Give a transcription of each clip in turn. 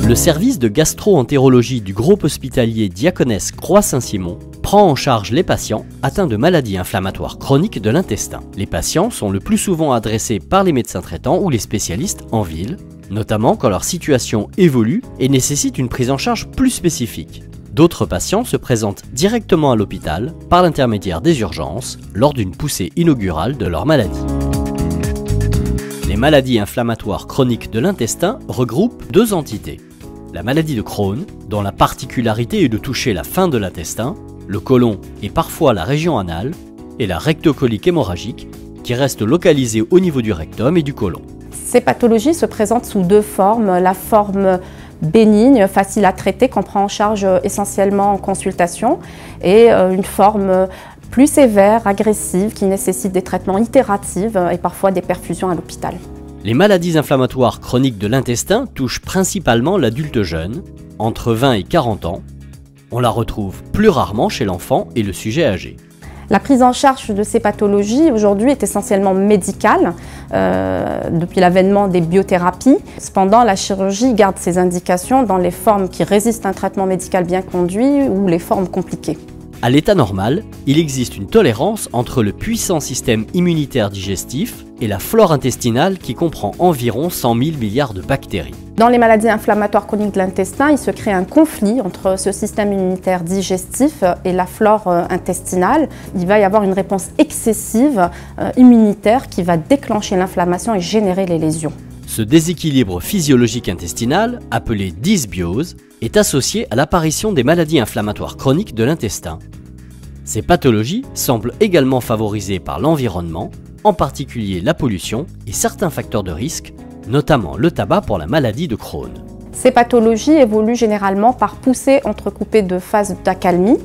Le service de gastro-entérologie du groupe hospitalier Diaconesse Croix-Saint-Simon prend en charge les patients atteints de maladies inflammatoires chroniques de l'intestin. Les patients sont le plus souvent adressés par les médecins traitants ou les spécialistes en ville, notamment quand leur situation évolue et nécessite une prise en charge plus spécifique. D'autres patients se présentent directement à l'hôpital par l'intermédiaire des urgences lors d'une poussée inaugurale de leur maladie. Les maladies inflammatoires chroniques de l'intestin regroupent deux entités. La maladie de Crohn, dont la particularité est de toucher la fin de l'intestin, le côlon et parfois la région anale, et la rectocolique hémorragique, qui reste localisée au niveau du rectum et du côlon. Ces pathologies se présentent sous deux formes. La forme bénigne, facile à traiter, qu'on prend en charge essentiellement en consultation, et une forme plus sévère, agressive, qui nécessite des traitements itératifs et parfois des perfusions à l'hôpital. Les maladies inflammatoires chroniques de l'intestin touchent principalement l'adulte jeune, entre 20 et 40 ans. On la retrouve plus rarement chez l'enfant et le sujet âgé. La prise en charge de ces pathologies aujourd'hui est essentiellement médicale depuis l'avènement des biothérapies. Cependant, la chirurgie garde ses indications dans les formes qui résistent à un traitement médical bien conduit ou les formes compliquées. À l'état normal, il existe une tolérance entre le puissant système immunitaire digestif et la flore intestinale qui comprend environ 100 000 milliards de bactéries. Dans les maladies inflammatoires chroniques de l'intestin, il se crée un conflit entre ce système immunitaire digestif et la flore intestinale. Il va y avoir une réponse excessive immunitaire qui va déclencher l'inflammation et générer les lésions. Ce déséquilibre physiologique intestinal, appelé dysbiose, est associé à l'apparition des maladies inflammatoires chroniques de l'intestin. Ces pathologies semblent également favorisées par l'environnement, en particulier la pollution et certains facteurs de risque, notamment le tabac pour la maladie de Crohn. Ces pathologies évoluent généralement par poussées entrecoupées de phases d'accalmie.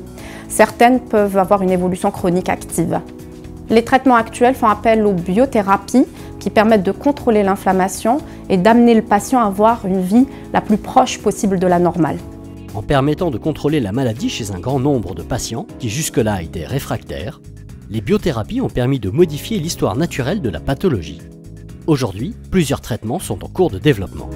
Certaines peuvent avoir une évolution chronique active. Les traitements actuels font appel aux biothérapies qui permettent de contrôler l'inflammation et d'amener le patient à avoir une vie la plus proche possible de la normale. En permettant de contrôler la maladie chez un grand nombre de patients qui jusque-là étaient réfractaires, les biothérapies ont permis de modifier l'histoire naturelle de la pathologie. Aujourd'hui, plusieurs traitements sont en cours de développement.